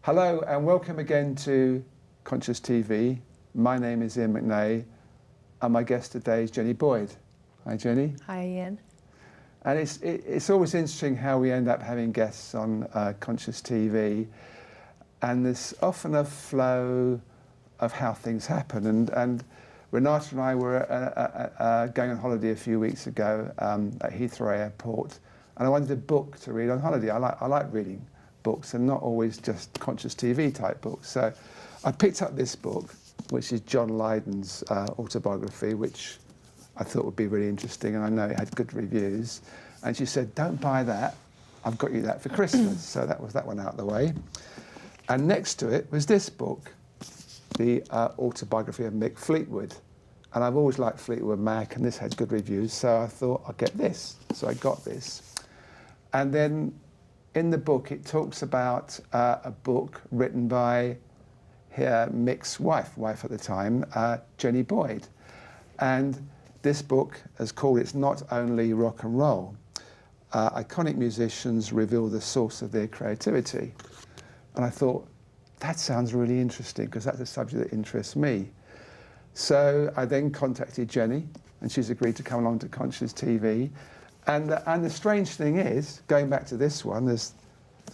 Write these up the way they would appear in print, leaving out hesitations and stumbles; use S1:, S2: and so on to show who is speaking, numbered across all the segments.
S1: Hello and welcome again to Conscious TV. My name is Iain McNay and my guest today is Jenny Boyd. Hi Jenny.
S2: Hi Iain.
S1: And it's always interesting how we end up having guests on Conscious TV, and there's often a flow of how things happen. And Renata and I were going on holiday a few weeks ago at Heathrow Airport, and I wanted a book to read on holiday. I like reading books and not always just Conscious TV type books. So I picked up this book, which is John Lydon's autobiography, which I thought would be really interesting, and I know it had good reviews. And she said, don't buy that, I've got you that for Christmas. So that was that one out of the way. And next to it was this book, the autobiography of Mick Fleetwood. And I've always liked Fleetwood Mac, and this had good reviews, so I thought I'll get this. So I got this. And then in the book, it talks about a book written by Mick's wife at the time, Jenny Boyd. And this book is called It's Not Only Rock and Roll. Iconic musicians reveal the source of their creativity. And I thought, that sounds really interesting, because that's a subject that interests me. So I then contacted Jenny, and she's agreed to come along to Conscious TV. And the strange thing is, going back to this one, there's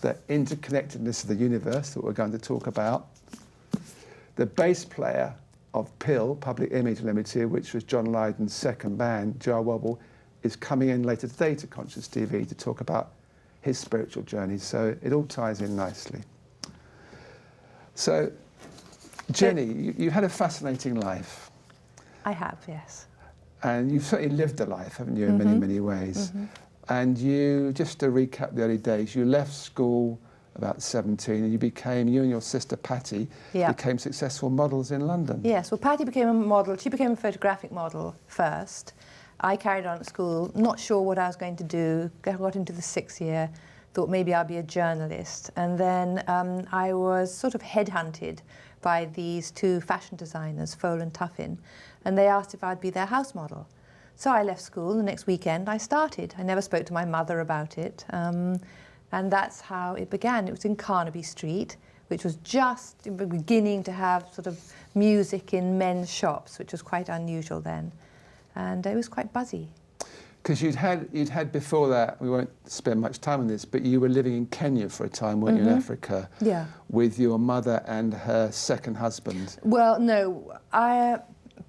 S1: the interconnectedness of the universe that we're going to talk about. The bass player of PIL, Public Image Limited, which was John Lydon's second band, Jar Wobble, is coming in later today to Conscious TV to talk about his spiritual journey. So it all ties in nicely. So, Jenny, you had a fascinating life.
S2: I have, yes.
S1: And you've certainly lived a life, haven't you, in many, many ways. And you, just to recap the early days, you left school about 17 and you and your sister Pattie became successful models in London.
S2: Yes, well Pattie became a model, she became a photographic model first. I carried on at school, not sure what I was going to do, got into the 6th year, thought maybe I'd be a journalist. And then I was sort of headhunted by these two fashion designers, Fole and Tuffin, and they asked if I'd be their house model. So I left school, the next weekend I started. I never spoke to my mother about it, and that's how it began. It was in Carnaby Street, which was just beginning to have sort of music in men's shops, which was quite unusual then, and it was quite buzzy.
S1: Because you'd had before that, we won't spend much time on this, but you were living in Kenya for a time, weren't you, in Africa? Yeah. With your mother and her second husband.
S2: Well, no,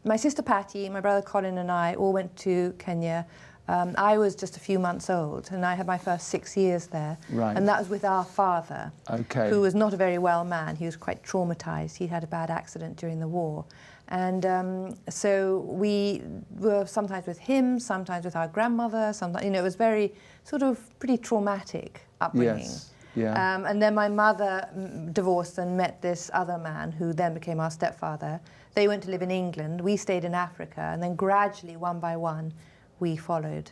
S2: my sister Pattie, my brother Colin and I all went to Kenya. I was just a few months old, and I had my first 6 years there. Right. And that was with our father, who was not a very well man. He was quite traumatized. He had a bad accident during the war. And so we were sometimes with him, sometimes with our grandmother, sometimes, you know, it was very sort of pretty traumatic upbringing. Yes. Yeah. And then my mother divorced and met this other man who then became our stepfather. They went to live in England, we stayed in Africa, and then gradually, one by one, we followed.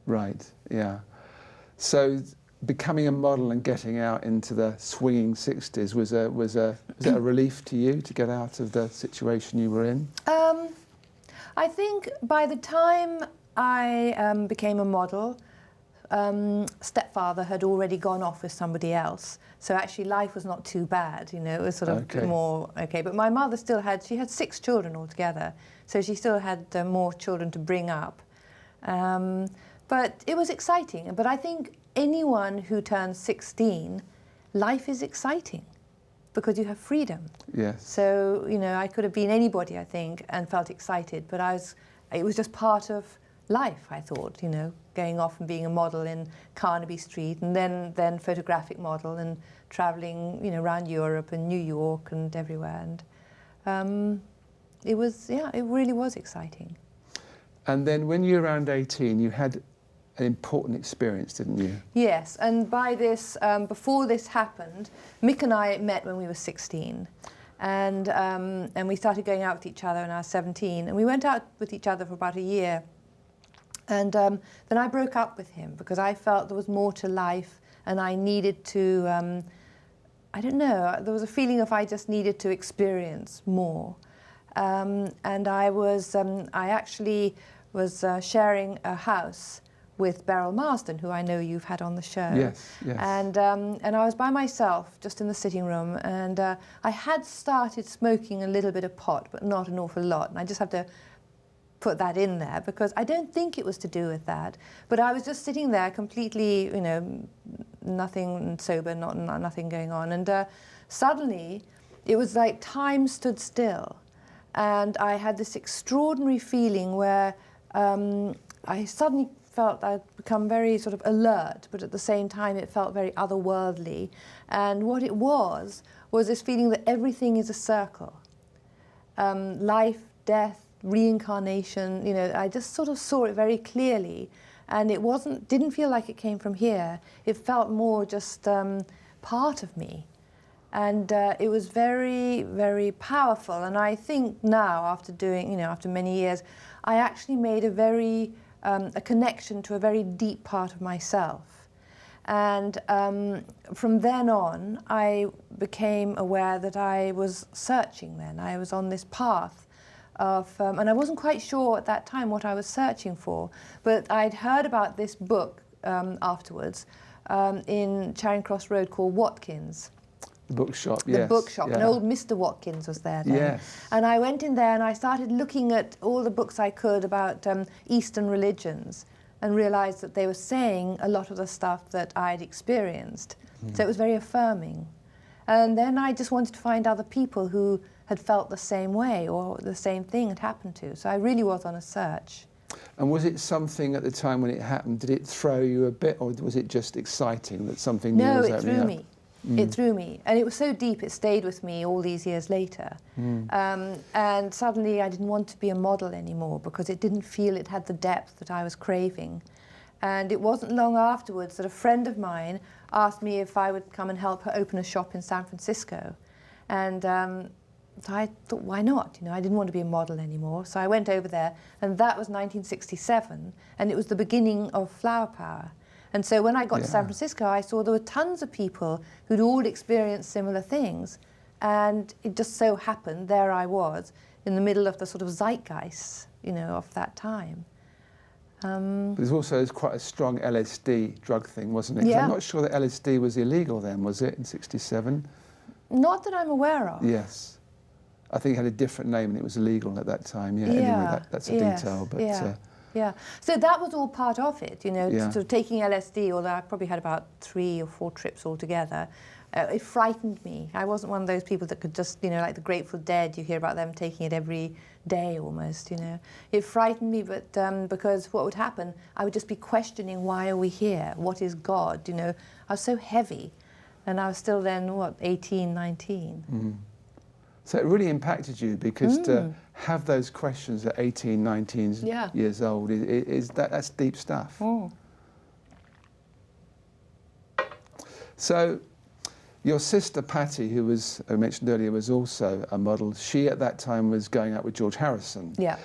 S2: Right, yeah. So becoming a model and getting out into the swinging 60s was it a relief to you to get out of the situation you were in? I think by the time I became a model, stepfather had already gone off with somebody else. So actually life was not too bad, you know, it was sort of more okay. But my mother still had, she had 6 children altogether, so she still had more children to bring up. But it was exciting. But I think anyone who turns 16, life is exciting because you have freedom. Yes. So, you know, I could have been anybody, I think, and felt excited, but it was just part of life, I thought, you know, going off and being a model in Carnaby Street, and then photographic model and travelling, you know, around Europe and New York and everywhere. And it was, yeah, it really was exciting.
S1: And then when you were around 18, you had an important experience, didn't you? Yes,
S2: and by this, before this happened, Mick and I met when we were 16. And we started going out with each other when I was 17. And we went out with each other for about a year. And then I broke up with him because I felt there was more to life and I needed to, I don't know, there was a feeling of I just needed to experience more. And I actually was sharing a house with Beryl Marsden, who I know you've had on the show.
S1: Yes, yes.
S2: And I was by myself, just in the sitting room, and I had started smoking a little bit of pot, but not an awful lot. And I just have to put that in there, because I don't think it was to do with that. But I was just sitting there completely, you know, nothing sober, nothing going on. And suddenly, it was like time stood still. And I had this extraordinary feeling where I suddenly felt I'd become very sort of alert, but at the same time it felt very otherworldly. And what it was this feeling that everything is a circle. Life, death, reincarnation, you know, I just sort of saw it very clearly. And it didn't feel like it came from here. It felt more just part of me. And it was very, very powerful. And I think now, after doing, you know, after many years, I actually made a connection to a very deep part of myself. And from then on, I became aware that I was searching then. I was on this path of, and I wasn't quite sure at that time what I was searching for, but I'd heard about this book afterwards in Charing Cross Road called Watkins.
S1: The bookshop,
S2: yes. The bookshop,
S1: yeah.
S2: And old Mr. Watkins was there then.
S1: Yes.
S2: And I went in there and I started looking at all the books I could about Eastern religions, and realised that they were saying a lot of the stuff that I'd experienced. So it was very affirming. And then I just wanted to find other people who had felt the same way or the same thing had happened to. So I really was on a search.
S1: And was it something at the time when it happened, did it throw you a bit, or was it just exciting that something new was opening up?
S2: No, it threw me. It threw me, and it was so deep it stayed with me all these years later. And suddenly I didn't want to be a model anymore, because it didn't feel it had the depth that I was craving. And it wasn't long afterwards that a friend of mine asked me if I would come and help her open a shop in San Francisco. And so I thought, why not? You know, I didn't want to be a model anymore. So I went over there, and that was 1967, and it was the beginning of Flower Power. And so when I got to San Francisco, I saw there were tons of people who'd all experienced similar things. And it just so happened, there I was, in the middle of the sort of zeitgeist, you know, of that time.
S1: There's also quite a strong LSD drug thing, wasn't it?
S2: Yeah.
S1: I'm not sure that LSD was illegal then, was it, in 67?
S2: Not that I'm aware of.
S1: Yes. I think it had a different name and it was illegal at that time. Yeah, anyway, that's a detail. But,
S2: yeah, so that was all part of it, you know, sort of taking LSD, although I probably had about 3 or 4 trips altogether. It frightened me. I wasn't one of those people that could just, you know, like the Grateful Dead, you hear about them taking it every day almost, you know. It frightened me, but because what would happen, I would just be questioning, why are we here? What is God? You know, I was so heavy, and I was still then, what, 18, 19.
S1: Mm. So it really impacted you, because to have those questions at 18, 19 years old, that's deep stuff.
S2: Mm.
S1: So your sister Pattie, who I mentioned earlier, was also a model. She at that time was going out with George Harrison.
S2: Yeah.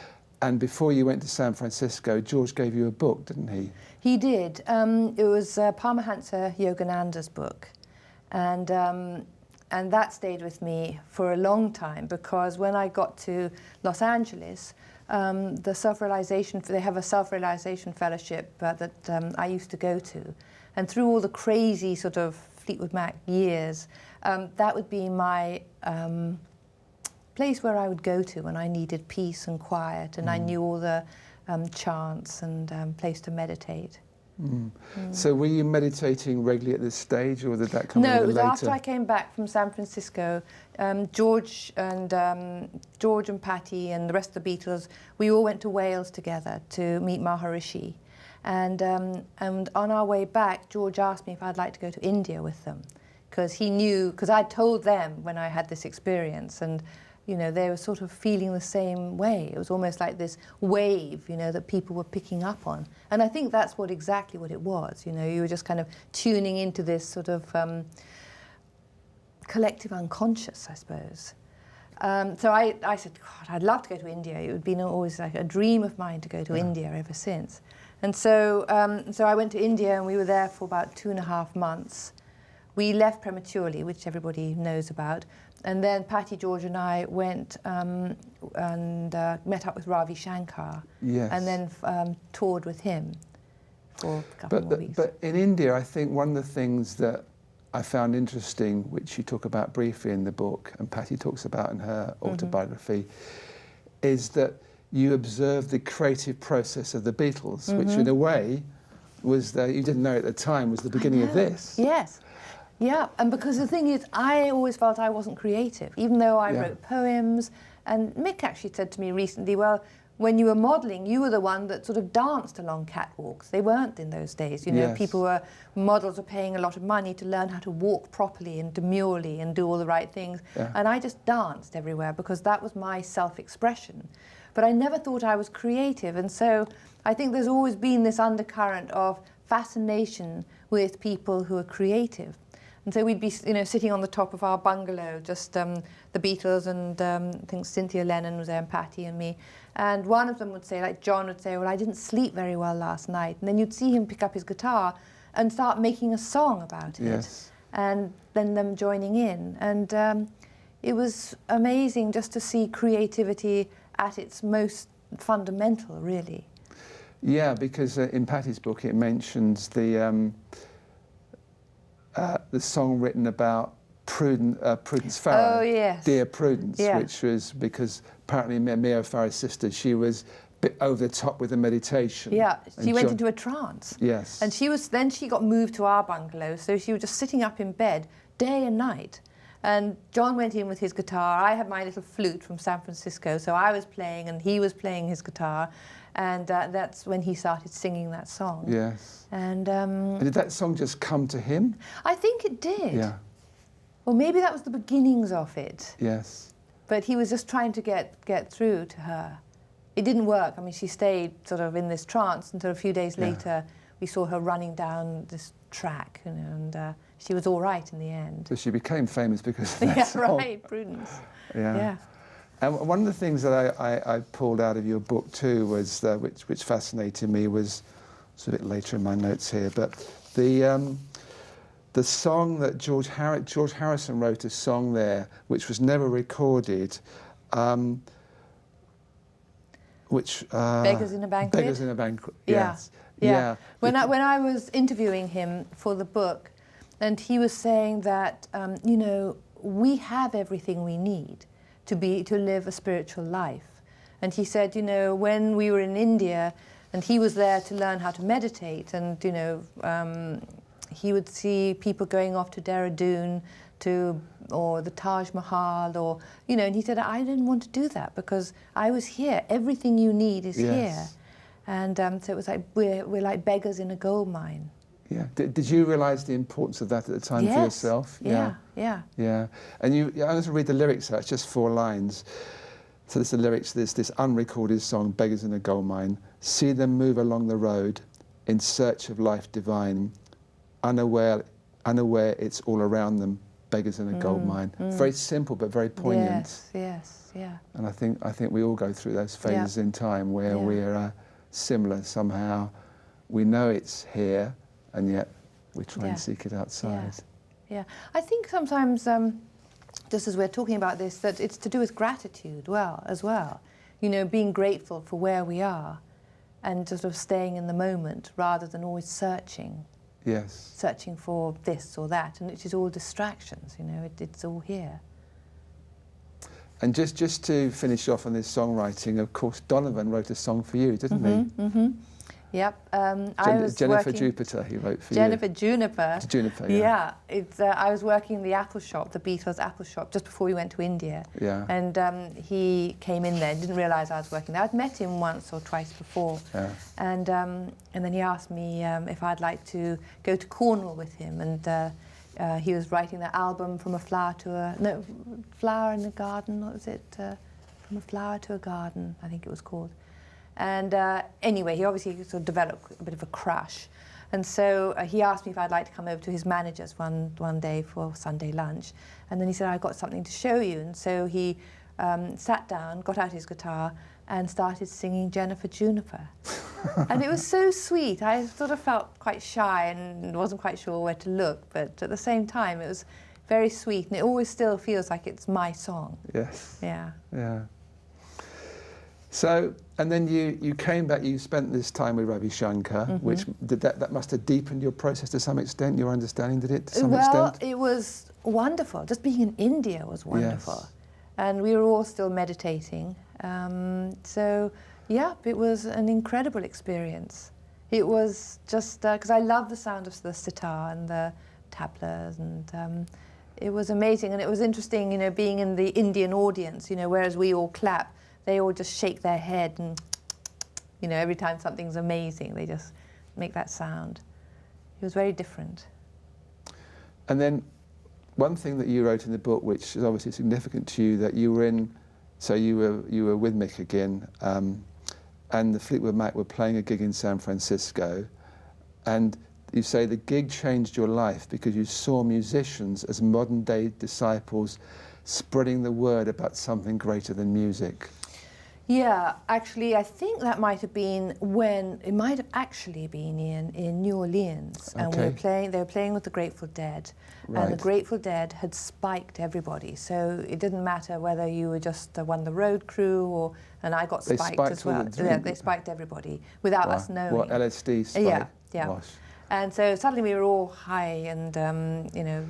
S1: And before you went to San Francisco, George gave you a book, didn't he?
S2: He did. It was Paramahansa Yogananda's book. And that stayed with me for a long time, because when I got to Los Angeles, the self-realization, they have a self-realization fellowship that I used to go to. And through all the crazy sort of Fleetwood Mac years, that would be my place where I would go to when I needed peace and quiet, and I knew all the chants and place to meditate.
S1: Mm. So were you meditating regularly at this stage, or did that come a little later?
S2: No, it was after I came back from San Francisco. George and Pattie and the rest of the Beatles, we all went to Wales together to meet Maharishi. And on our way back, George asked me if I'd like to go to India with them, because he knew, because I'd told them when I had this experience, and you know, they were sort of feeling the same way. It was almost like this wave, you know, that people were picking up on. And I think that's exactly what it was. You know, you were just kind of tuning into this sort of collective unconscious, I suppose. So I said, God, I'd love to go to India. It would be always like a dream of mine to go to India ever since. And so I went to India, and we were there for about 2.5 months. We left prematurely, which everybody knows about. And then Pattie, George and I went and met up with Ravi Shankar.
S1: Yes.
S2: And then toured with him for a couple more weeks.
S1: But in India, I think one of the things that I found interesting, which you talk about briefly in the book, and Pattie talks about in her autobiography, is that you observed the creative process of the Beatles, which in a way was you didn't know at the time, was the beginning of this.
S2: Yes. Yeah, and because the thing is, I always felt I wasn't creative, even though I wrote poems. And Mick actually said to me recently, well, when you were modelling, you were the one that sort of danced along catwalks. They weren't in those days. You know, models were paying a lot of money to learn how to walk properly and demurely and do all the right things. Yeah. And I just danced everywhere because that was my self-expression. But I never thought I was creative. And so I think there's always been this undercurrent of fascination with people who are creative. And so we'd be, you know, sitting on the top of our bungalow, just the Beatles and I think Cynthia Lennon was there and Pattie and me. And one of them would say, like John would say, well, I didn't sleep very well last night. And then you'd see him pick up his guitar and start making a song about it. And then them joining in. And it was amazing just to see creativity at its most fundamental, really.
S1: Yeah, because in Pattie's book it mentions the song written about Prudence Farrow, Dear Prudence, which was because apparently Mia Farrow's sister, she was a bit over the top with the meditation.
S2: Yeah, she went into a trance.
S1: Yes.
S2: And then she got moved to our bungalow, so she was just sitting up in bed day and night. And John went in with his guitar. I had my little flute from San Francisco, so I was playing and he was playing his guitar. And that's when he started singing that song.
S1: Yes.
S2: And
S1: did that song just come to him?
S2: I think it did.
S1: Yeah.
S2: Well, maybe that was the beginnings of it.
S1: Yes.
S2: But he was just trying to get through to her. It didn't work. I mean, she stayed sort of in this trance until a few days later we saw her running down this track, you know, and she was all right in the end.
S1: So she became famous because of that song.
S2: Right, Prudence.
S1: Yeah. And one of the things that I pulled out of your book too was, which fascinated me, was, it's a bit later in my notes here, but the song that George Harrison wrote a song there, which was never recorded, which
S2: Beggars in a Banquet.
S1: Beggars in a Banquet. Yes.
S2: Yeah. When I was interviewing him for the book, and he was saying that you know, we have everything we need to live a spiritual life. And he said, you know, when we were in India and he was there to learn how to meditate, and you know, he would see people going off to Dehradun or the Taj Mahal, or, you know, and he said, I didn't want to do that because I was here. Everything you need is here. And so it was like, we're like beggars in a gold mine.
S1: Yeah. Did you realise the importance of that at the time for yourself?
S2: Yeah.
S1: And I'm going to read the lyrics out. It's just 4 lines. So there's the lyrics. There's this unrecorded song, Beggars in a Gold Mine. See them move along the road in search of life divine. Unaware it's all around them. Beggars in a gold mine. Very simple but very poignant.
S2: Yes.
S1: And I think we all go through those phases in time where we're similar somehow. We know it's here, and yet we try and seek it outside.
S2: Yeah. I think sometimes, just as we're talking about this, that it's to do with gratitude as well. You know, being grateful for where we are and sort of staying in the moment rather than always searching.
S1: Yes.
S2: Searching for this or that, and it is all distractions, you know, it's all here.
S1: And just to finish off on this songwriting, of course, Donovan wrote a song for you, didn't he? Mm-hmm.
S2: Yep.
S1: Jennifer Jupiter, he wrote for
S2: Jennifer Juniper.
S1: Juniper,
S2: yeah. I was working in the Apple shop, the Beatles Apple shop, just before we went to India.
S1: Yeah.
S2: And he came in there, didn't realise I was working there. I'd met him once or twice before.
S1: Yeah.
S2: And then he asked me if I'd like to go to Cornwall with him. And he was writing the album From a Flower to a... Flower in the Garden, what was it? From a Flower to a Garden, I think it was called. And anyway, he obviously sort of developed a bit of a crush. And so he asked me if I'd like to come over to his manager's one day for Sunday lunch. And then he said, I've got something to show you. And so he sat down, got out his guitar, and started singing Jennifer Juniper. And it was so sweet. I sort of felt quite shy and wasn't quite sure where to look. But at the same time, it was very sweet. And it always still feels like it's my song.
S1: Yes.
S2: Yeah.
S1: Yeah. So, and then you came back, you spent this time with Ravi Shankar, which that must have deepened your process to some extent, your understanding, did it, to some extent?
S2: Well, it was wonderful. Just being in India was wonderful.
S1: Yes.
S2: And we were all still meditating. So, yeah, it was an incredible experience. It was just, because I love the sound of the sitar and the tablas, and it was amazing. And it was interesting, you know, being in the Indian audience, you know, whereas we all clap, they all just shake their head and, you know, every time something's amazing, they just make that sound. It was very different.
S1: And then one thing that you wrote in the book, which is obviously significant to you, that you were in, so you were with Mick again, and the Fleetwood Mac were playing a gig in San Francisco, and you say the gig changed your life because you saw musicians as modern day disciples spreading the word about something greater than music.
S2: Yeah, actually, I think that might have been when, it might have actually been in New Orleans, and they were playing with the Grateful Dead, and the Grateful Dead had spiked everybody, so it didn't matter whether you were just one of the road crew, and I got spiked as well. Yeah, they spiked everybody without us knowing.
S1: What, LSD spike?
S2: Yeah, yeah.
S1: Gosh.
S2: And so suddenly we were all high, and you know,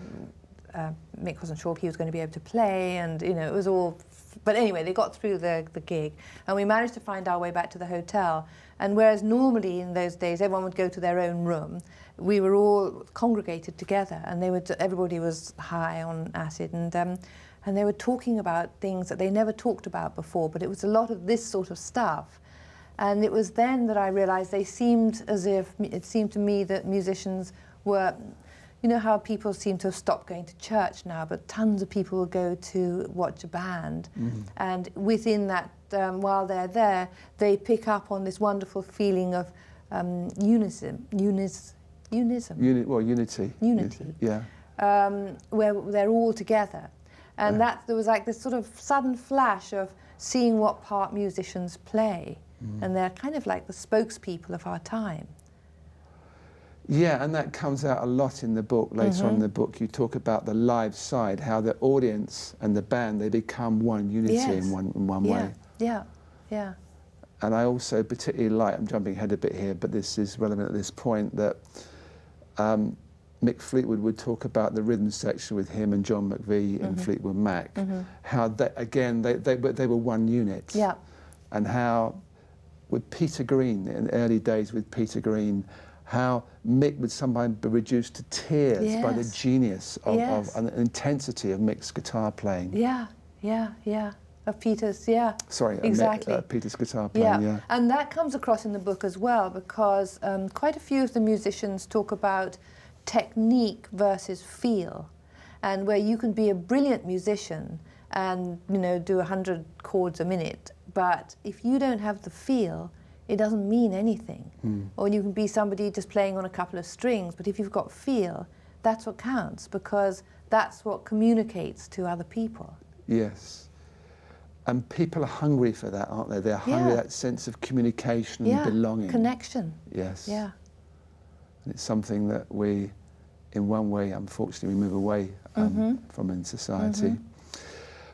S2: Mick wasn't sure if he was going to be able to play, and you know, it was all. But anyway, they got through the gig, and we managed to find our way back to the hotel. And whereas normally in those days everyone would go to their own room, we were all congregated together, and everybody was high on acid, and they were talking about things that they never talked about before. But it was a lot of this sort of stuff, and it was then that I realised it seemed to me that musicians were. You know how people seem to have stopped going to church now, but tons of people will go to watch a band. And within that, while they're there, they pick up on this wonderful feeling of unity.
S1: Yeah.
S2: Where they're all together. And there was like this sort of sudden flash of seeing what part musicians play. And they're kind of like the spokespeople of our time.
S1: Yeah, and that comes out a lot in the book. Later on in the book, you talk about the live side, how the audience and the band, they become one unity in one way.
S2: Yeah, yeah.
S1: And I also particularly like, I'm jumping ahead a bit here, but this is relevant at this point, that Mick Fleetwood would talk about the rhythm section with him and John McVie in Fleetwood Mac, how they, again, they were one unit.
S2: Yeah.
S1: And how, with Peter Green, in the early days with Peter Green, how Mick would sometimes be reduced to tears by the genius of and the intensity of Mick's guitar playing.
S2: Yeah, yeah, yeah. Of Peter's, yeah.
S1: Sorry,
S2: exactly.
S1: Peter's guitar playing, yeah.
S2: And that comes across in the book as well, because quite a few of the musicians talk about technique versus feel, and where you can be a brilliant musician and, you know, do 100 chords a minute, but if you don't have the feel, it doesn't mean anything. Or you can be somebody just playing on a couple of strings, but if you've got feel, that's what counts, because that's what communicates to other people.
S1: Yes. And people are hungry for that, aren't they? They're hungry for that sense of communication and belonging.
S2: Connection.
S1: Yes.
S2: Yeah.
S1: And it's something that we, in one way, unfortunately, we move away from in society.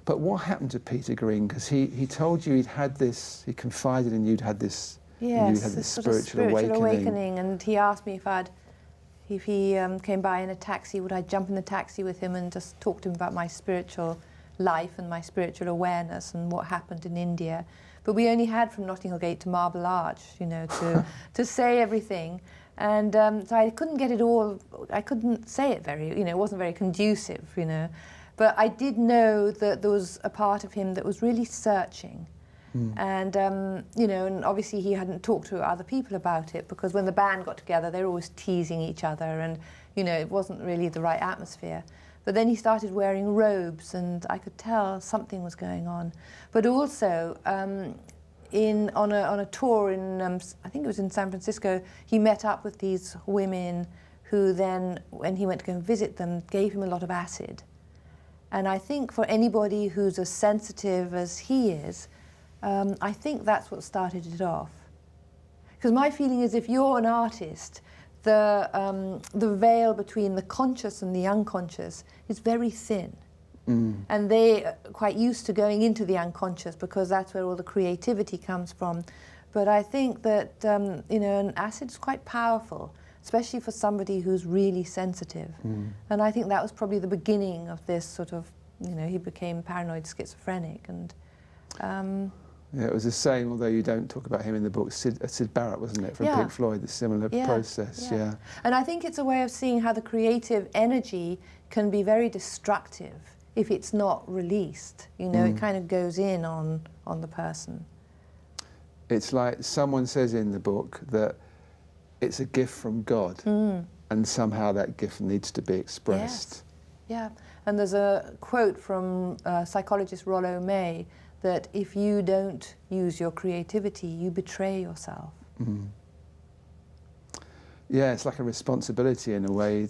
S1: But what happened to Peter Green? Because he told you he'd had this, he confided in you, you'd had this,
S2: yes,
S1: you'd had this
S2: sort of
S1: spiritual awakening.
S2: And he asked me if he came by in a taxi, would I jump in the taxi with him and just talk to him about my spiritual life and my spiritual awareness and what happened in India. But we only had from Notting Hill Gate to Marble Arch, you know, to say everything. And so I couldn't get it all, I couldn't say it very, you know, it wasn't very conducive, you know. But I did know that there was a part of him that was really searching. And, you know, and obviously he hadn't talked to other people about it, because when the band got together, they were always teasing each other, and, you know, it wasn't really the right atmosphere. But then he started wearing robes, and I could tell something was going on. But also, on a tour in, I think it was in San Francisco, he met up with these women who then, when he went to go and visit them, gave him a lot of acid. And I think for anybody who's as sensitive as he is, I think that's what started it off. Because my feeling is, if you're an artist, the veil between the conscious and the unconscious is very thin. And they are quite used to going into the unconscious because that's where all the creativity comes from. But I think that, you know, an acid's quite powerful, especially for somebody who's really sensitive. And I think that was probably the beginning of this sort of, you know, he became paranoid schizophrenic. And
S1: yeah, it was the same, although you don't talk about him in the book, Syd Barrett, wasn't it, from Pink Floyd, the similar process,
S2: And I think it's a way of seeing how the creative energy can be very destructive if it's not released. You know, it kind of goes in on the person.
S1: It's like someone says in the book that it's a gift from God, and somehow that gift needs to be expressed.
S2: Yeah, and there's a quote from psychologist Rollo May that if you don't use your creativity, you betray yourself.
S1: Yeah, it's like a responsibility in a way.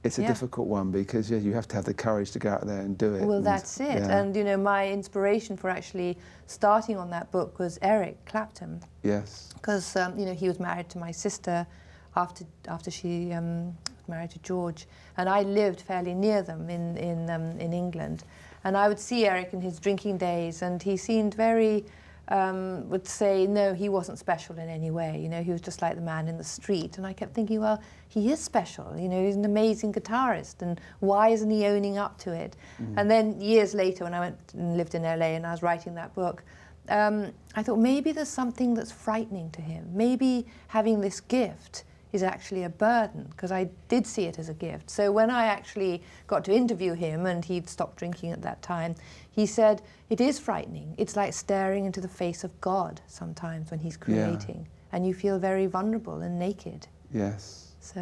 S1: It's a difficult one because you have to have the courage to go out there and do it.
S2: Well, that's it. And you know, my inspiration for actually starting on that book was Eric Clapton.
S1: Yes.
S2: Because you know, he was married to my sister after she was married to George, and I lived fairly near them in England, and I would see Eric in his drinking days, and he seemed very. Would say, no, he wasn't special in any way. You know, he was just like the man in the street. And I kept thinking, well, he is special. You know, he's an amazing guitarist. And why isn't he owning up to it? And then years later, when I went and lived in LA and I was writing that book, I thought maybe there's something that's frightening to him. Maybe having this gift is actually a burden, because I did see it as a gift. So when I actually got to interview him, and he'd stopped drinking at that time, he said, it is frightening. It's like staring into the face of God sometimes when he's creating, and you feel very vulnerable and naked.
S1: Yes.
S2: So,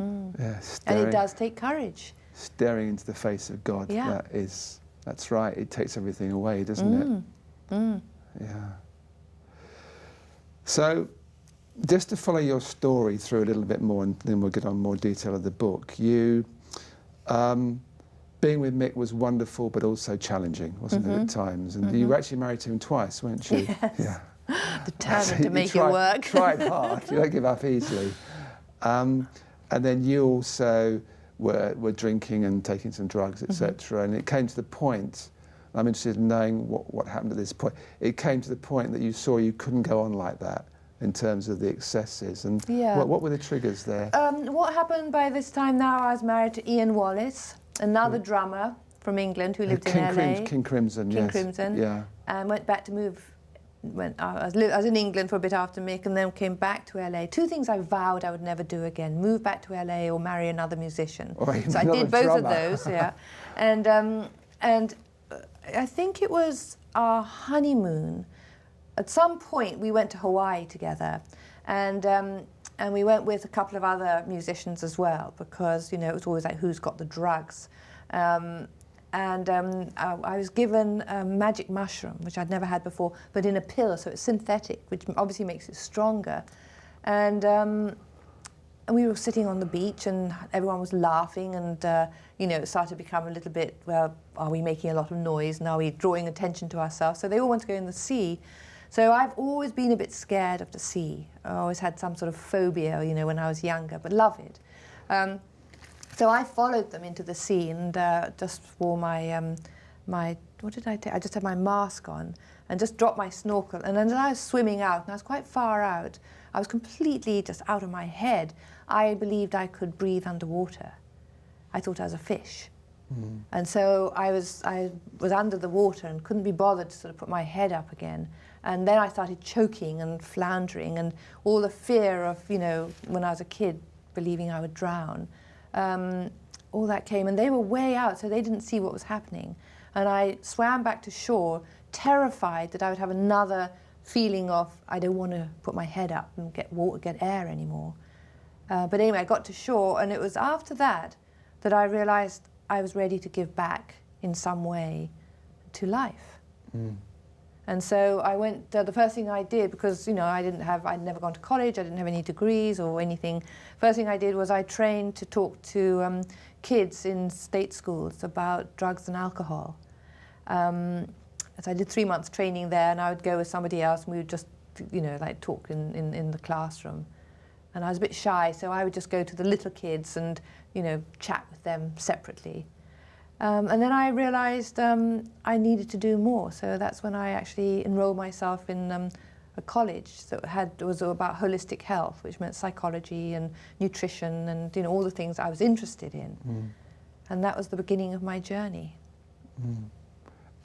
S1: and
S2: it does take courage.
S1: Staring into the face of God, that's right. It takes everything away, doesn't it? Yeah. So, just to follow your story through a little bit more, and then we'll get on more detail of the book. You, being with Mick was wonderful, but also challenging, wasn't it, at times? And you were actually married to him twice, weren't you?
S2: Yes.
S1: Yeah.
S2: Determined to make it work.
S1: Tried hard. You don't give up easily. And then you also were drinking and taking some drugs, etc. And it came to the point. I'm interested in knowing what happened at this point. It came to the point that you saw you couldn't go on like that, in terms of the excesses, and what were the triggers there?
S2: What happened by this time now, I was married to Iain Wallace, another drummer from England who lived in LA.
S1: King Crimson,
S2: King Crimson. And went back to I was in England for a bit after Mick, and then came back to LA. Two things I vowed I would never do again: move back to LA or marry another musician. So I did both of those, And I think it was our honeymoon. At some point, we went to Hawaii together, and we went with a couple of other musicians as well, because you know it was always like who's got the drugs. I was given a magic mushroom, which I'd never had before, but in a pill, so it's synthetic, which obviously makes it stronger. And we were sitting on the beach, and everyone was laughing, and you know, it started to become a little bit, well, are we making a lot of noise? And are we drawing attention to ourselves? So they all want to go in the sea. So I've always been a bit scared of the sea. I always had some sort of phobia, you know, when I was younger, but love it. So I followed them into the sea, and just wore my, what did I take? I just had my mask on and just dropped my snorkel. And then I was swimming out, and I was quite far out. I was completely just out of my head. I believed I could breathe underwater. I thought I was a fish. And so I was under the water and couldn't be bothered to sort of put my head up again. And then I started choking and floundering, and all the fear of, you know, when I was a kid, believing I would drown, all that came. And they were way out, so they didn't see what was happening. And I swam back to shore, terrified that I would have another feeling of, I don't want to put my head up and get air anymore. But anyway, I got to shore, and it was after that that I realized I was ready to give back in some way to life. And so I went, the first thing I did, because, you know, I'd never gone to college, I didn't have any degrees or anything. First thing I did was I trained to talk to kids in state schools about drugs and alcohol. So I did 3 months training there, and I would go with somebody else, and we would just, you know, like talk in the classroom. And I was a bit shy, so I would just go to the little kids and, you know, chat with them separately. And then I realized I needed to do more. So that's when I actually enrolled myself in a college that was about holistic health, which meant psychology and nutrition and, you know, all the things I was interested in. And that was the beginning of my journey.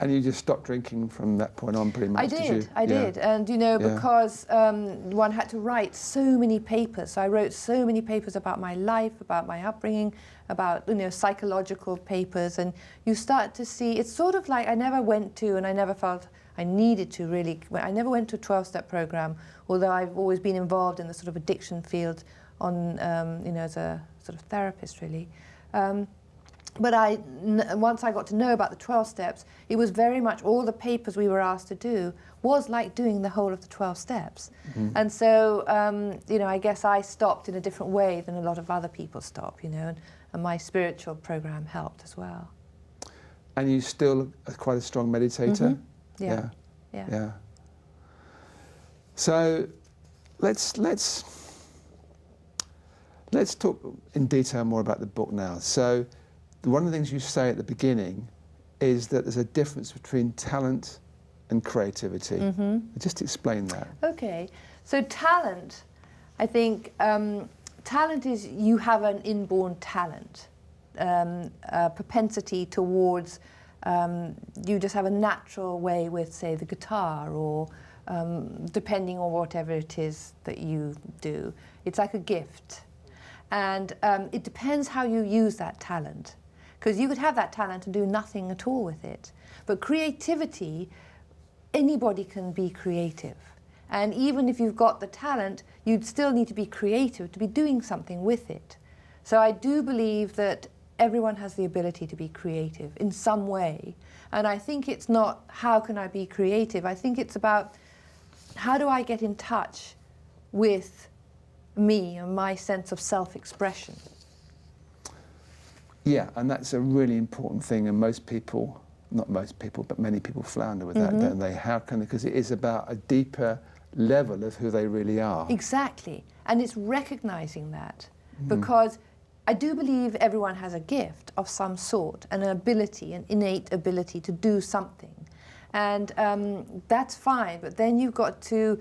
S1: And you just stopped drinking from that point on, pretty much?
S2: I did. And, you know, because one had to write so many papers. So I wrote so many papers about my life, about my upbringing, about, you know, psychological papers. And you start to see, it's sort of like I never went to, and I never felt I needed to really, I never went to a 12-step program, although I've always been involved in the sort of addiction field on, you know, as a sort of therapist, really. But once I got to know about the 12 steps, it was very much all the papers we were asked to do was like doing the whole of the 12 steps. And so, you know, I guess I stopped in a different way than a lot of other people stop, you know, and my spiritual program helped as well.
S1: And you still are quite a strong meditator?
S2: Yeah.
S1: So let's talk in detail more about the book now. So one of the things you say at the beginning is that there's a difference between talent and creativity. Just explain that.
S2: Okay, so talent, I think, talent is you have an inborn talent, a propensity towards, you just have a natural way with, say, the guitar or depending on whatever it is that you do. It's like a gift. And it depends how you use that talent. Because you could have that talent and do nothing at all with it. But creativity, anybody can be creative. And even if you've got the talent, you'd still need to be creative, to be doing something with it. So I do believe that everyone has the ability to be creative in some way. And I think it's not, how can I be creative? I think it's about, how do I get in touch with me and my sense of self-expression?
S1: Yeah, and that's a really important thing, and most people, not most people, but many people flounder with that, don't they? How can they? Because it is about a deeper level of who they really are.
S2: Exactly, and it's recognizing that, because I do believe everyone has a gift of some sort, an ability, an innate ability to do something, and that's fine, but then you've got to,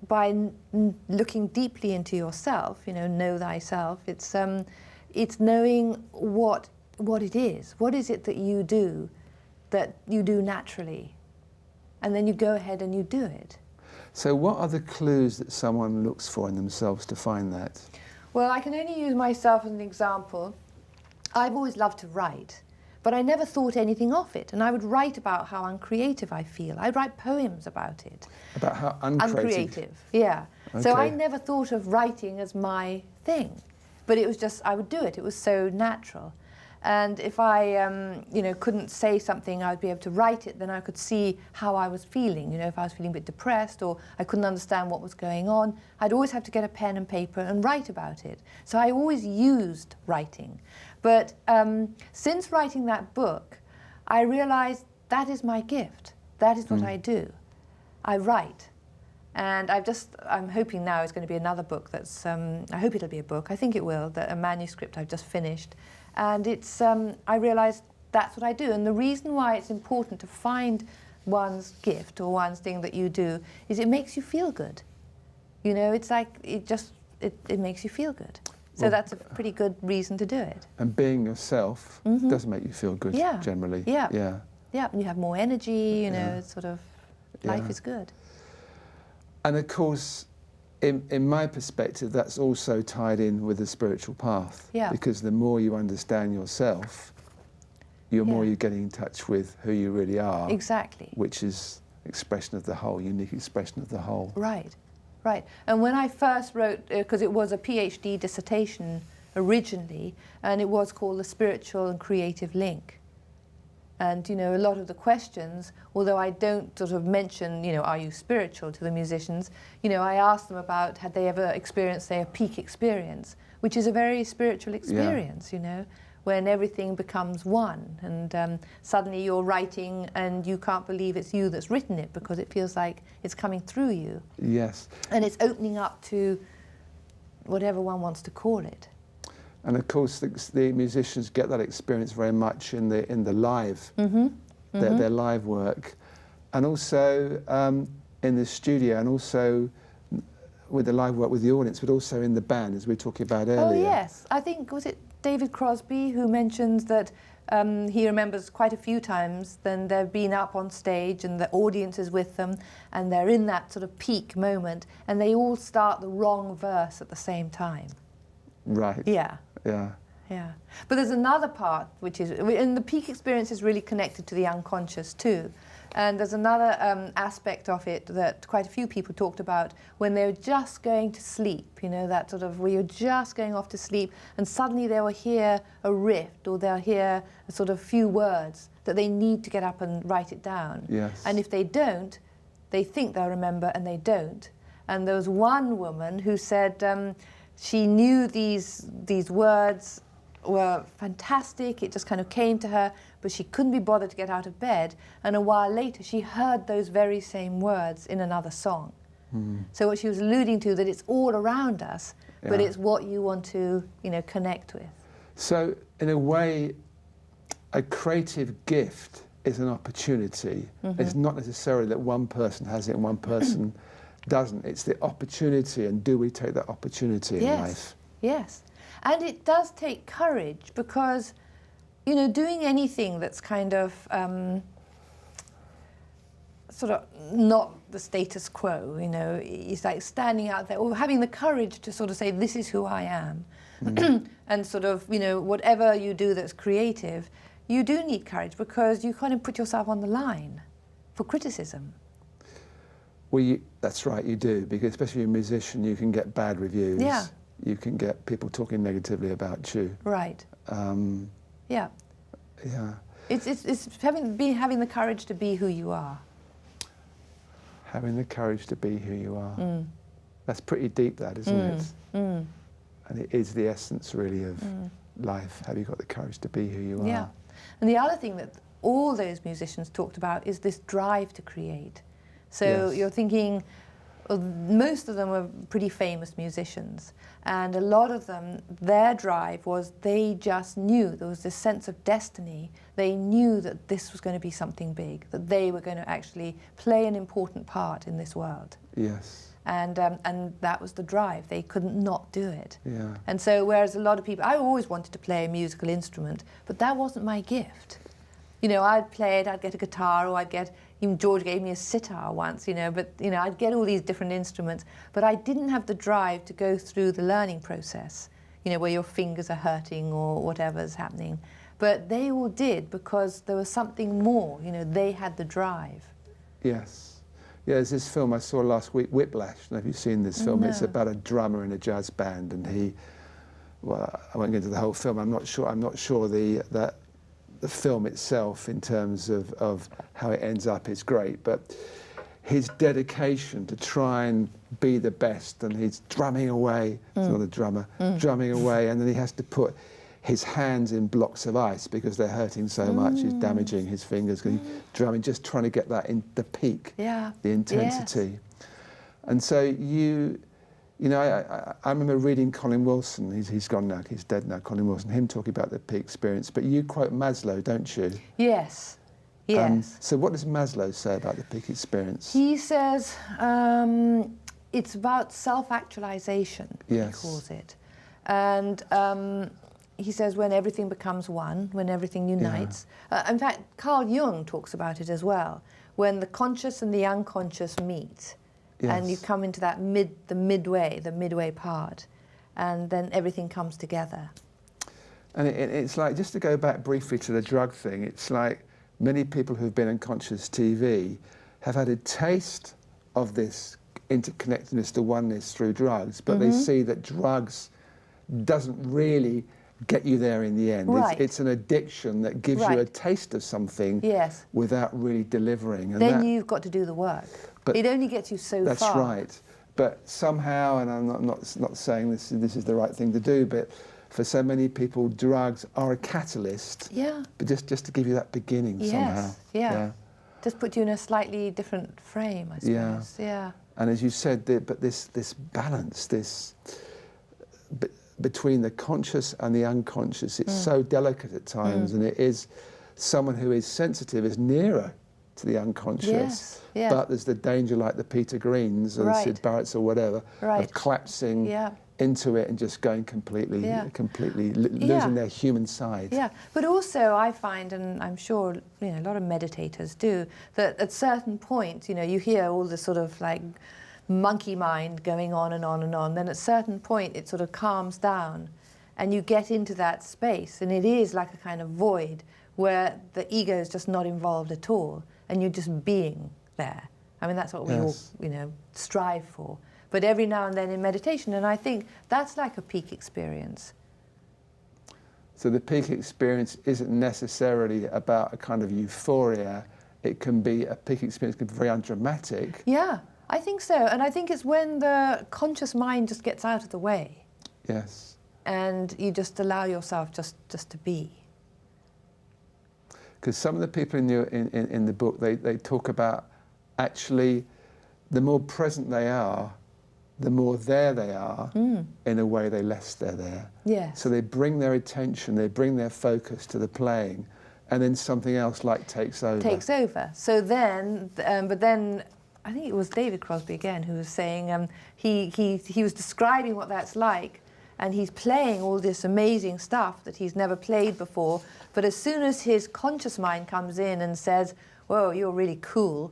S2: by looking deeply into yourself, you know thyself, it's knowing what it is. What is it that you do naturally? And then you go ahead and you do it.
S1: So what are the clues that someone looks for in themselves to find that?
S2: Well, I can only use myself as an example. I've always loved to write, but I never thought anything of it. And I would write about how uncreative I feel. I'd write poems about it.
S1: About how uncreative?
S2: Yeah.
S1: Okay.
S2: So I never thought of writing as my thing. But it was just, I would do it. It was so natural. And if I, you know, couldn't say something, I'd be able to write it, then I could see how I was feeling. You know, if I was feeling a bit depressed or I couldn't understand what was going on, I'd always have to get a pen and paper and write about it. So I always used writing. But since writing that book, I realized that is my gift. That is what I do. I write. And I'm hoping now it's going to be another book that's, I hope it'll be a book, I think it will, a manuscript I've just finished. And it's, I realised that's what I do. And the reason why it's important to find one's gift or one's thing that you do is it makes you feel good. You know, it's like, it makes you feel good. So well, that's a pretty good reason to do it.
S1: And being yourself does make you feel good, generally.
S2: Yeah. And you have more energy, you know, it's sort of, life is good.
S1: And of course, in my perspective, that's also tied in with the spiritual path.
S2: Yeah.
S1: Because the more you understand yourself, the more you're getting in touch with who you really are.
S2: Exactly.
S1: Which is expression of the whole, unique expression of the whole.
S2: Right. And when I first wrote, because it was a PhD dissertation originally, and it was called The Spiritual and Creative Link. And, you know, a lot of the questions, although I don't sort of mention, you know, are you spiritual to the musicians, you know, I asked them about had they ever experienced, say, a peak experience, which is a very spiritual experience, you know, when everything becomes one. And suddenly you're writing and you can't believe it's you that's written it because it feels like it's coming through you.
S1: Yes.
S2: And it's opening up to whatever one wants to call it.
S1: And of course, the musicians get that experience very much in the live, their live work, and also in the studio, and also with the live work with the audience, but also in the band, as we were talking about earlier.
S2: Oh yes, I think, was it David Crosby who mentions that he remembers quite a few times then they've been up on stage and the audience is with them and they're in that sort of peak moment and they all start the wrong verse at the same time.
S1: Right.
S2: Yeah.
S1: Yeah.
S2: Yeah. But there's another part which is, and the peak experience is really connected to the unconscious too. And there's another aspect of it that quite a few people talked about when they were just going to sleep, you know, that sort of where you're just going off to sleep and suddenly they will hear a riff or they'll hear a sort of few words that they need to get up and write it down.
S1: Yes.
S2: And if they don't, they think they'll remember and they don't. And there was one woman who said she knew these words were fantastic, it just kind of came to her, but she couldn't be bothered to get out of bed, and a while later she heard those very same words in another song. So what she was alluding to, that it's all around us, but it's what you want to, you know, connect with.
S1: So in a way, a creative gift is an opportunity. It's not necessarily that one person has it and one person doesn't. It's the opportunity, and do we take that opportunity in life?
S2: Yes. And it does take courage because, you know, doing anything that's kind of sort of not the status quo, you know, it's like standing out there or having the courage to sort of say, this is who I am. And sort of, you know, whatever you do that's creative, you do need courage because you kind of put yourself on the line for criticism.
S1: Well, that's right, you do, because especially as a musician, you can get bad reviews.
S2: Yeah.
S1: You can get people talking negatively about you.
S2: Right. Yeah.
S1: Yeah.
S2: It's having the courage to be who you are.
S1: Having the courage to be who you are. That's pretty deep, that, isn't it? And it is the essence, really, of life. Have you got the courage to be who you are?
S2: Yeah. And the other thing that all those musicians talked about is this drive to create. So you're thinking, well, most of them were pretty famous musicians, and a lot of them, their drive was they just knew, there was this sense of destiny. They knew that this was going to be something big, that they were going to actually play an important part in this world.
S1: Yes.
S2: And that was the drive. They couldn't not do it.
S1: Yeah.
S2: And so whereas a lot of people, I always wanted to play a musical instrument, but that wasn't my gift. You know, I'd play it, I'd get a guitar, or I'd get, even George gave me a sitar once, you know, but, you know, I'd get all these different instruments, but I didn't have the drive to go through the learning process, you know, where your fingers are hurting or whatever's happening. But they all did because there was something more, you know, they had the drive.
S1: Yes. Yeah, there's this film I saw last week, Whiplash. I don't know if you've seen this film.
S2: No.
S1: It's about a drummer in a jazz band, and he, well, I won't get into the whole film. I'm not sure the film itself, in terms of how it ends up, is great, but his dedication to try and be the best, and he's drumming away, he's not a drummer, drumming away, and then he has to put his hands in blocks of ice because they're hurting so much, he's damaging his fingers, because he's drumming, just trying to get that in the peak, the intensity. And so you know, I remember reading Colin Wilson, he's gone now, he's dead now, Colin Wilson, him talking about the peak experience, but you quote Maslow, don't you?
S2: Yes, yes.
S1: So what does Maslow say about the peak experience?
S2: He says it's about self-actualization, he calls it. And he says when everything becomes one, when everything unites. In fact, Carl Jung talks about it as well, when the conscious and the unconscious meet. Yes. And you come into that the midway part, and then everything comes together.
S1: And it's like, just to go back briefly to the drug thing, it's like many people who've been on conscious TV have had a taste of this interconnectedness, the oneness through drugs, but they see that drugs doesn't really get you there in the end.
S2: Right.
S1: It's an addiction that gives you a taste of something without really delivering. And
S2: then you've got to do the work. But it only gets you so far.
S1: That's right. But somehow, and I'm not saying this is the right thing to do, but for so many people, drugs are a catalyst. Yeah. But just to give you that beginning somehow.
S2: Yeah. Just put you in a slightly different frame, I suppose. Yeah.
S1: And as you said, but this balance, between the conscious and the unconscious. It's so delicate at times, and it is someone who is sensitive is nearer to the unconscious.
S2: Yes.
S1: But there's the danger, like the Peter Greens or the Sid Barretts or whatever, of collapsing into it and just going completely losing their human side. Yeah,
S2: but also I find, and I'm sure a lot of meditators do, that at certain points, you hear all this sort of like monkey mind going on and on and on, then at a certain point it sort of calms down and you get into that space, and it is like a kind of void where the ego is just not involved at all and you're just being there. I mean, that's what we all strive for, but every now and then in meditation, and I think that's like a peak experience.
S1: So the peak experience isn't necessarily about a kind of euphoria. It can be, a peak experience can be very undramatic.
S2: Yeah, I think so. And I think it's when the conscious mind just gets out of the way.
S1: Yes.
S2: And you just allow yourself just to be.
S1: Because some of the people in the book, they talk about actually the more present they are, the more there they are, in a way the less they're there.
S2: Yes.
S1: So they bring their attention, they bring their focus to the playing, and then something else like takes over.
S2: Takes over. So then, but then, I think it was David Crosby again who was saying, he was describing what that's like, and he's playing all this amazing stuff that he's never played before, but as soon as his conscious mind comes in and says, whoa, you're really cool,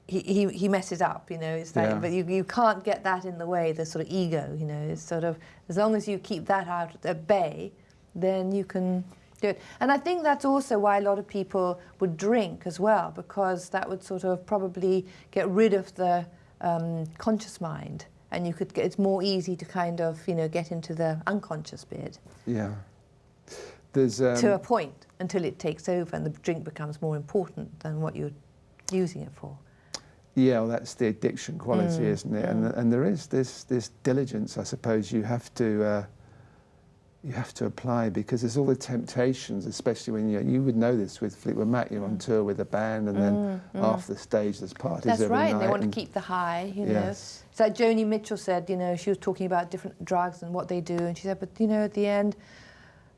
S2: he messes up, it's like, but you can't get that in the way, the sort of ego, it's sort of, as long as you keep that out at bay, then you can do it. And I think that's also why a lot of people would drink as well, because that would sort of probably get rid of the conscious mind, and you could it's more easy to kind of, get into the unconscious bit.
S1: Yeah. There's
S2: to a point, until it takes over and the drink becomes more important than what you're using it for.
S1: Yeah, well, that's the addiction quality, isn't it? And there is this diligence, I suppose, you have to apply, because there's all the temptations, especially when you would know this with Fleetwood Mac. You're on tour with a band, and then after the stage there's parties every night.
S2: That's right. They want to keep the high.
S1: Yes.
S2: It's like Joni Mitchell said. She was talking about different drugs and what they do, and she said, but at the end,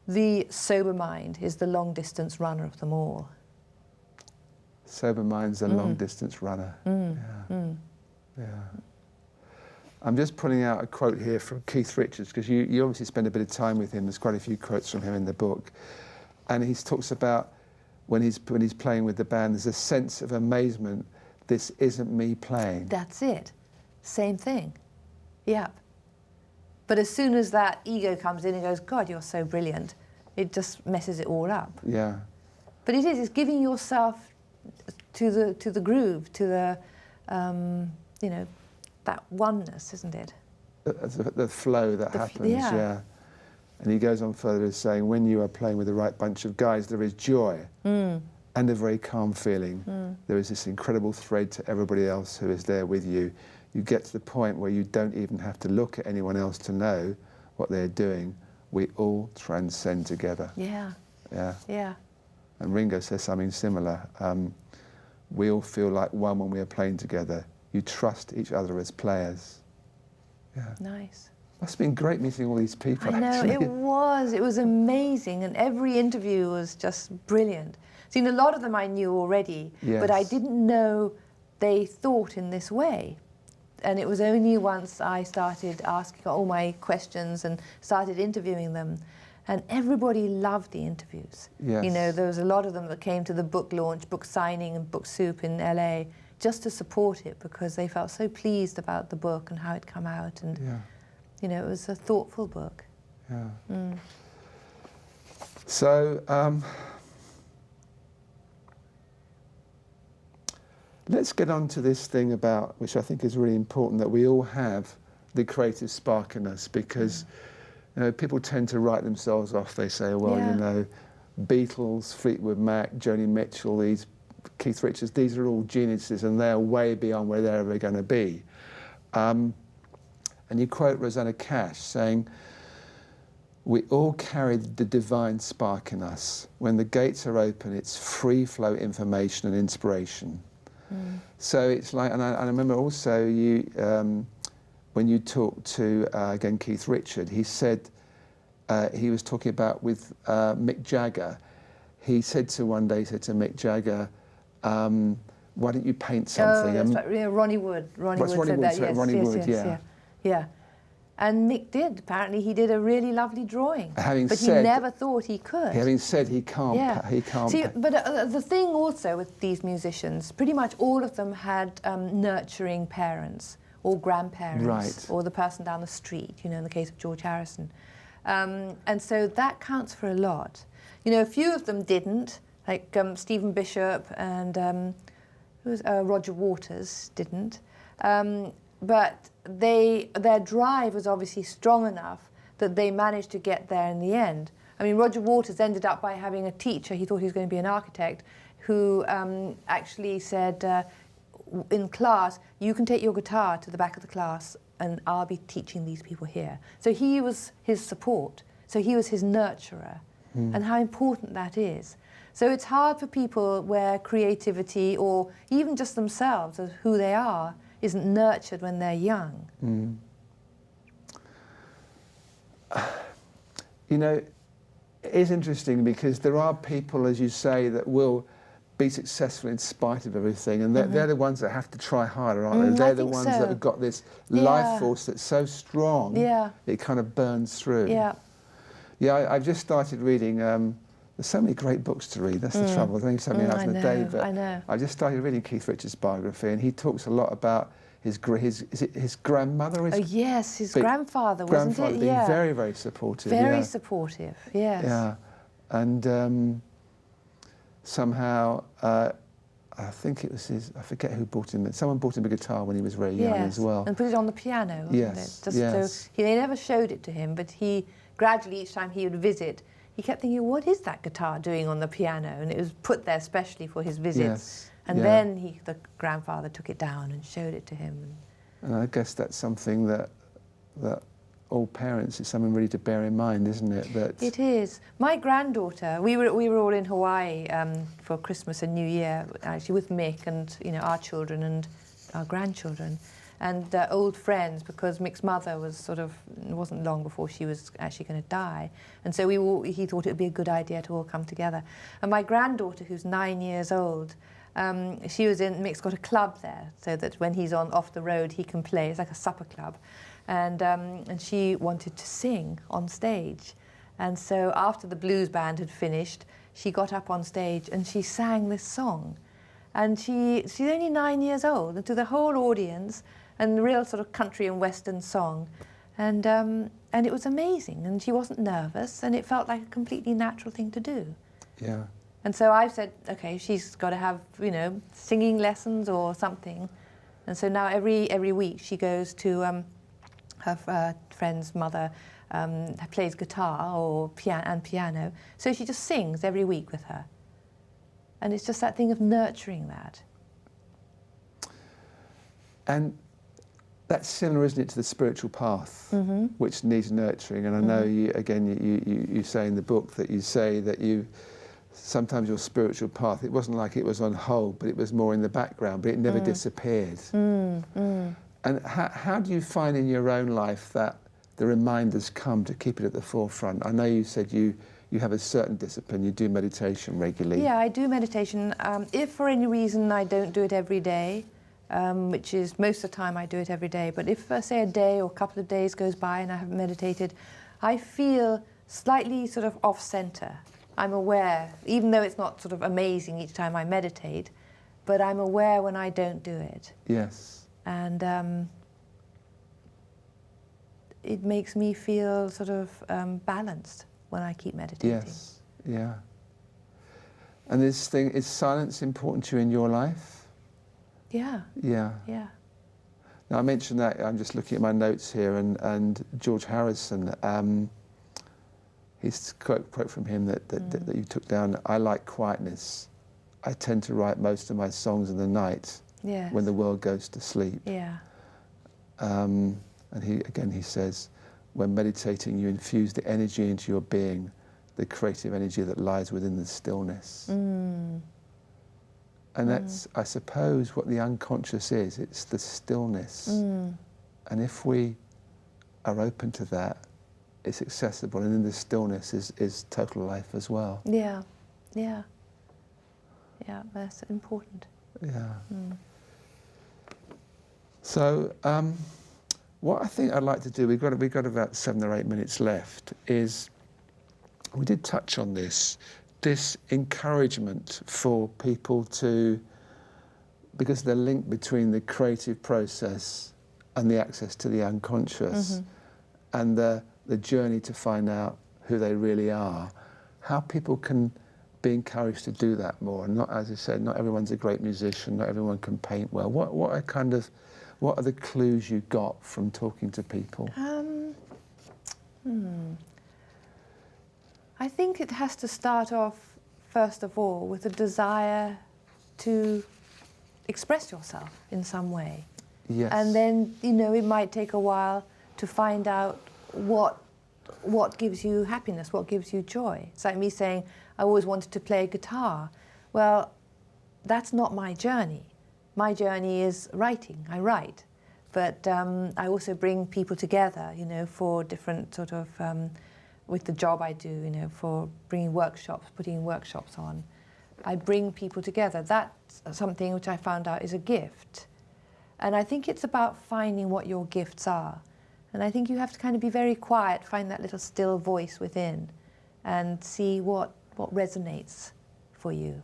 S2: the sober mind is the long distance runner of them all.
S1: Sober mind's a long-distance runner. Yeah. I'm just pulling out a quote here from Keith Richards, because you obviously spend a bit of time with him. There's quite a few quotes from him in the book. And he talks about when he's playing with the band, there's a sense of amazement. This isn't me playing.
S2: That's it. Same thing. Yep. But as soon as that ego comes in and goes, God, you're so brilliant, it just messes it all up.
S1: Yeah.
S2: But it's giving yourself to the groove, to the, that oneness, isn't it?
S1: The flow that happens, yeah. And he goes on further as saying, when you are playing with the right bunch of guys, there is joy and a very calm feeling. There is this incredible thread to everybody else who is there with you. You get to the point where you don't even have to look at anyone else to know what they're doing. We all transcend together.
S2: Yeah.
S1: Yeah.
S2: Yeah.
S1: And Ringo says something similar. We all feel like one when we are playing together. You trust each other as players. Yeah.
S2: Nice.
S1: Must have been great meeting all these people.
S2: I know,
S1: actually.
S2: It was amazing, and every interview was just brilliant. See, a lot of them I knew already, but I didn't know they thought in this way. And it was only once I started asking all my questions and started interviewing them, and everybody loved the interviews.
S1: Yes.
S2: There was a lot of them that came to the book launch, book signing and book soup in LA just to support it, because they felt so pleased about the book and how it come out, and it was a thoughtful book.
S1: Yeah. So let's get on to this thing about, which I think is really important, that we all have the creative spark in us, because people tend to write themselves off. They say, well, Beatles, Fleetwood Mac, Joni Mitchell, these Keith Richards, these are all geniuses, and they're way beyond where they're ever going to be. And you quote Rosanna Cash saying, we all carry the divine spark in us. When the gates are open, it's free flow information and inspiration. So it's like, and I remember also you, when you talked to, again, Keith Richard, he said he was talking about with Mick Jagger. He said to Mick Jagger, why don't you paint something?
S2: Oh, that's right. Yeah, Ronnie Wood. Ronnie Wood said that. Yes,
S1: Ronnie Wood,
S2: yeah. And Mick did. Apparently, he did a really lovely drawing. But he never thought he could.
S1: Having said he can't.
S2: Yeah.
S1: He can't.
S2: See, but the thing also with these musicians, pretty much all of them had nurturing parents or grandparents,
S1: right,
S2: or the person down the street. You know, in the case of George Harrison, and so that counts for a lot. You know, a few of them didn't, like Stephen Bishop and Roger Waters didn't. But their drive was obviously strong enough that they managed to get there in the end. I mean, Roger Waters ended up by having a teacher, he thought he was going to be an architect, who actually said in class, you can take your guitar to the back of the class and I'll be teaching these people here. So he was his support, so he was his nurturer, and how important that is. So it's hard for people where creativity, or even just themselves as who they are, isn't nurtured when they're young.
S1: You know, it is interesting because there are people, as you say, that will be successful in spite of everything, and they're the ones that have to try harder, aren't they? They're the ones that have got this life force that's so strong, it kind of burns through. I've just started reading, there's so many great books to read, that's the trouble, there's only so many hours in a day, but I just started reading Keith Richards' biography, and he talks a lot about his grandmother?
S2: Yes, his grandfather, wasn't it?
S1: Being very, very supportive.
S2: Very supportive, yes.
S1: Yeah, and somehow, I think it was I forget who bought him, someone bought him a guitar when he was very young as well.
S2: And put it on the piano, wasn't it? Just so they never showed it to him, but he gradually, each time he would visit, he kept thinking, what is that guitar doing on the piano? And it was put there specially for his visits. And then the grandfather took it down and showed it to him.
S1: And I guess that's something that all parents, is something really to bear in mind, isn't it? That
S2: it is. My granddaughter, we were all in Hawaii for Christmas and New Year, actually with Mick and our children and our grandchildren, and old friends, because Mick's mother was it wasn't long before she was actually going to die, and so he thought it would be a good idea to all come together. And my granddaughter, who's 9 years old, she was in, Mick's got a club there, so that when he's off the road he can play. It's like a supper club. And she wanted to sing on stage. And so after the blues band had finished, she got up on stage and she sang this song. And she's only 9 years old, and to the whole audience, and the real sort of country and western song. And it was amazing, and she wasn't nervous, and it felt like a completely natural thing to do.
S1: Yeah.
S2: And so I said, okay, she's got to have, singing lessons or something. And so now every week she goes to her friend's mother, plays guitar or piano. So she just sings every week with her. And it's just that thing of nurturing that. And
S1: that's similar, isn't it, to the spiritual path, which needs nurturing. And I know you say in the book that you say that sometimes your spiritual path, it wasn't like it was on hold, but it was more in the background, but it never disappeared. And how do you find in your own life that the reminders come to keep it at the forefront? I know you said you have a certain discipline, you do meditation regularly.
S2: Yeah, I do meditation. If for any reason I don't do it every day, which is most of the time I do it every day, but if say a day or a couple of days goes by and I haven't meditated, I feel slightly sort of off-center. I'm aware, even though it's not sort of amazing each time I meditate, but I'm aware when I don't do it.
S1: Yes.
S2: And it makes me feel sort of balanced when I keep meditating.
S1: Yes, yeah. And is silence important to you in your life?
S2: Yeah.
S1: Yeah.
S2: Yeah.
S1: Now I mentioned that, I'm just looking at my notes here, and George Harrison, his quote from him that you took down, I like quietness. I tend to write most of my songs in the night when the world goes to sleep.
S2: Yeah.
S1: And he says, when meditating, you infuse the energy into your being, the creative energy that lies within the stillness. And that's, I suppose, what the unconscious is. It's the stillness. And if we are open to that, it's accessible, and in the stillness is total life as well.
S2: Yeah, yeah, yeah. That's important.
S1: Yeah. So, what I think I'd like to do, we've got about 7 or 8 minutes left, is we did touch on this encouragement for people to, because of the link between the creative process and the access to the unconscious, and the journey to find out who they really are, how people can be encouraged to do that more. And not, as I said, not everyone's a great musician, not everyone can paint well. What are the clues you got from talking to people?
S2: I think it has to start off, first of all, with a desire to express yourself in some way.
S1: Yes.
S2: And then, it might take a while to find out what gives you happiness, what gives you joy. It's like me saying, I always wanted to play guitar. Well, that's not my journey. My journey is writing. I write. But I also bring people together, for different sort of, with the job I do, for bringing workshops, putting workshops on. I bring people together. That's something which I found out is a gift. And I think it's about finding what your gifts are. And I think you have to kind of be very quiet, find that little still voice within, and see what resonates for you.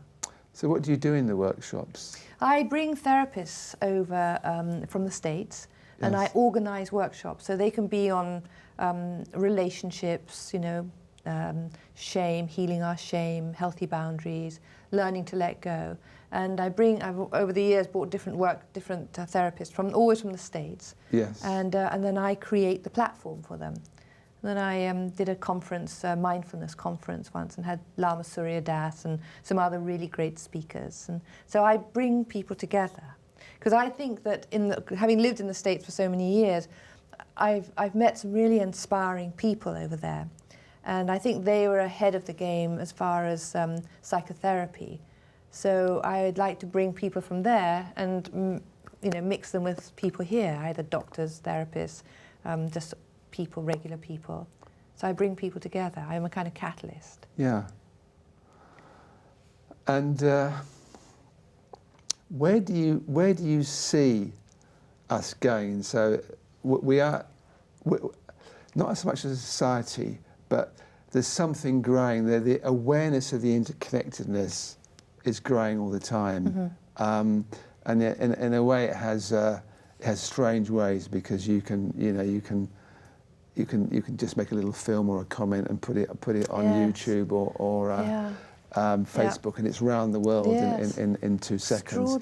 S1: So what do you do in the workshops?
S2: I bring therapists over from the States, and I organise workshops. So they can be on relationships, shame, healing our shame, healthy boundaries, learning to let go. And I've over the years brought different therapists always from the States.
S1: Yes.
S2: And then I create the platform for them. And then I did a conference, mindfulness conference once, and had Lama Surya Das and some other really great speakers. And so I bring people together. Because I think that having lived in the States for so many years, I've met some really inspiring people over there. And I think they were ahead of the game as far as psychotherapy. So I'd like to bring people from there and mix them with people here, either doctors, therapists, just people, regular people. So I bring people together. I'm a kind of catalyst.
S1: Yeah. And where do you see us going? So we're not as much as a society, but there's something growing there. The awareness of the interconnectedness is growing all the time, and in a way it has strange ways, because you can just make a little film or a comment and put it on YouTube or Facebook, and it's round the world in 2 seconds.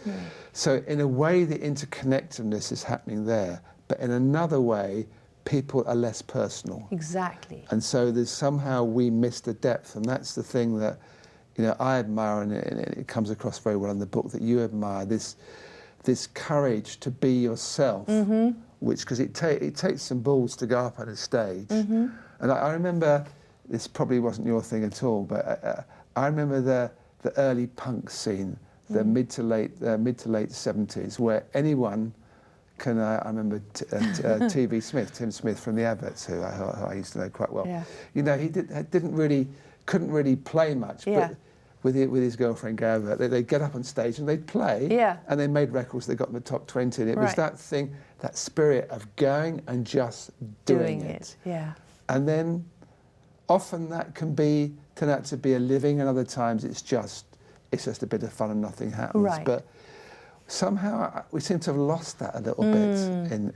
S1: So in a way the interconnectedness is happening there, but in another way people are less personal.
S2: Exactly.
S1: And so there's somehow we miss the depth, and that's the thing that I admire, and it comes across very well in the book that you admire, this courage to be yourself, which, because it takes some balls to go up on a stage. And I remember, this probably wasn't your thing at all, but I remember the early punk scene, the mid to late 70s, where anyone can. I remember Tim Smith from the Abbots, who I used to know quite well. Yeah. He couldn't really play much, but with his girlfriend Gava, they'd get up on stage and they'd play, and they made records that got in the top 20. And it was that thing, that spirit of going and just doing it.
S2: Yeah.
S1: And then often that can turn out to be a living, and other times it's just a bit of fun and nothing happens.
S2: Right.
S1: But somehow we seem to have lost that a little bit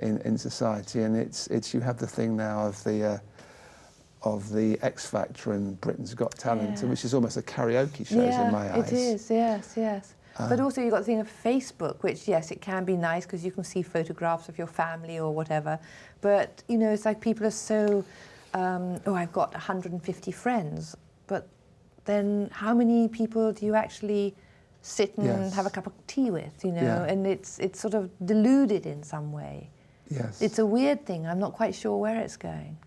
S1: in society, and it's you have the thing now of the X Factor and Britain's Got Talent, which is almost a karaoke show in my eyes.
S2: It is, yes. But also you've got the thing of Facebook, which, yes, it can be nice because you can see photographs of your family or whatever. But, it's like people are so, I've got 150 friends. But then how many people do you actually sit and have a cup of tea with, And it's sort of deluded in some way.
S1: Yes.
S2: It's a weird thing. I'm not quite sure where it's going.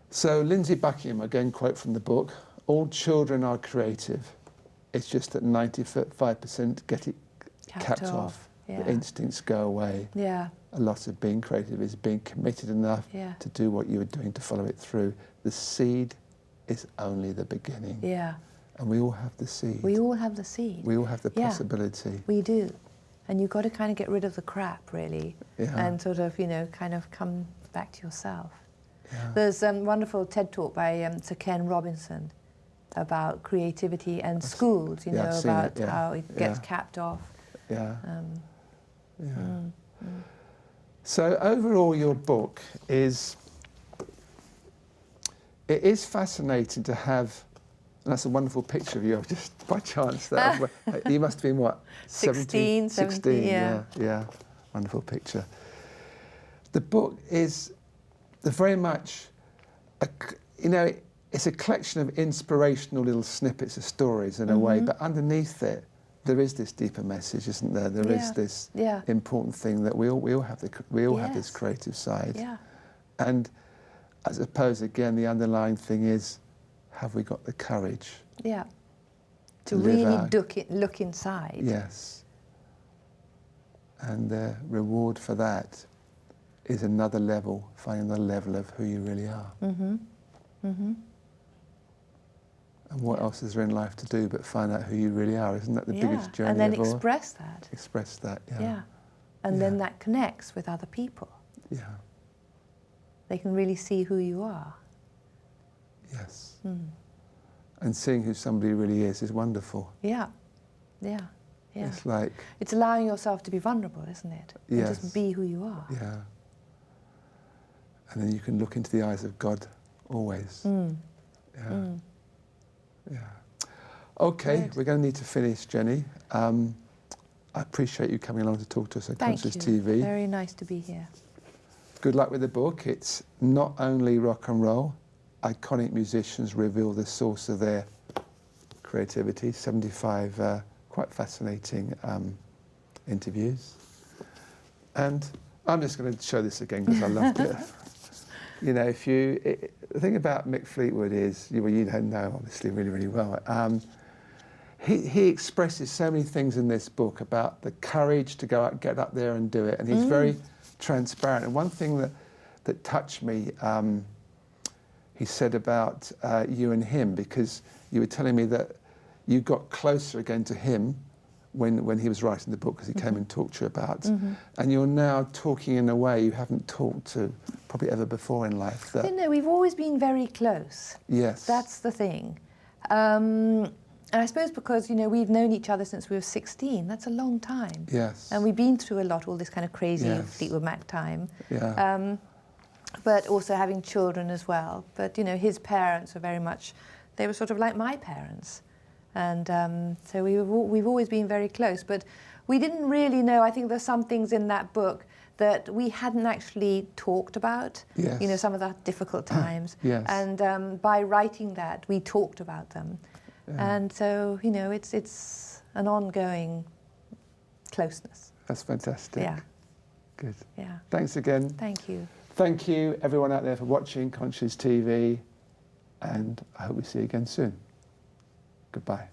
S1: So Lindsay Buckingham, again, quote from the book, all children are creative. It's just that 95% get it capped off. The instincts go away.
S2: Yeah.
S1: A lot of being creative is being committed enough to do what you were doing, to follow it through. The seed is only the beginning.
S2: Yeah.
S1: And we all have the seed.
S2: We all have the seed.
S1: We all have the possibility.
S2: We do. And you've got to kind of get rid of the crap, really, and sort of, kind of come back to yourself. Yeah. There's a wonderful TED talk by Sir Ken Robinson about creativity and schools, about how it gets capped off.
S1: Yeah. So overall, your book is fascinating to have. And that's a wonderful picture of you. Just by chance, you must have been what?
S2: 16, 17,
S1: yeah. Wonderful picture. The book is very much, it's a collection of inspirational little snippets of stories in a way, but underneath it, there is this deeper message, isn't there? There is this important thing that we all have have this creative side. Yeah. And I suppose again, the underlying thing is, have we got the courage?
S2: Yeah. To really look inside.
S1: Yes. And the reward for that is another level, finding the level of who you really are. Mm-hmm. Mm-hmm. And what else is there in life to do but find out who you really are? Isn't that the biggest journey
S2: and then
S1: of all?
S2: express that.
S1: Express that, yeah.
S2: Yeah. And then that connects with other people.
S1: Yeah.
S2: They can really see who you are.
S1: Yes. Mm. And seeing who somebody really is wonderful.
S2: Yeah. Yeah. Yeah.
S1: It's like...
S2: It's allowing yourself to be vulnerable, isn't it?
S1: Yes.
S2: And just be who you are.
S1: Yeah. And then you can look into the eyes of God always. Mm. Yeah. Mm. Yeah. Okay,
S2: Good.
S1: We're going to need to finish, Jenny. I appreciate you coming along to talk to us at Conscious TV.
S2: Very nice to be here.
S1: Good luck with the book. It's not only rock and roll. Iconic musicians reveal the source of their creativity. 75 quite fascinating interviews. And I'm just going to show this again because I loved it. The thing about Mick Fleetwood is, you don't know obviously really, really well. He expresses so many things in this book about the courage to go out, get up there and do it. And he's very transparent. And one thing that touched me, he said about you and him, because you were telling me that you got closer again to him when he was writing the book, because he came and talked to you about. And you're now talking in a way you haven't talked to probably ever before in life.
S2: We've always been very close.
S1: Yes.
S2: That's the thing. And I suppose because, we've known each other since we were 16. That's a long time.
S1: Yes.
S2: And we've been through a lot, all this kind of crazy Fleetwood Mac time.
S1: Yeah.
S2: But also having children as well. But, his parents were very much, they were sort of like my parents. And so we've always been very close. But we didn't really know, I think there's some things in that book that we hadn't actually talked about. Yes. Some of the difficult times.
S1: Yes.
S2: And by writing that, we talked about them. Yeah. And so, it's an ongoing closeness.
S1: That's fantastic.
S2: Yeah.
S1: Good.
S2: Yeah.
S1: Thanks again.
S2: Thank you.
S1: Thank you, everyone out there, for watching Conscious TV, and I hope we see you again soon. Goodbye.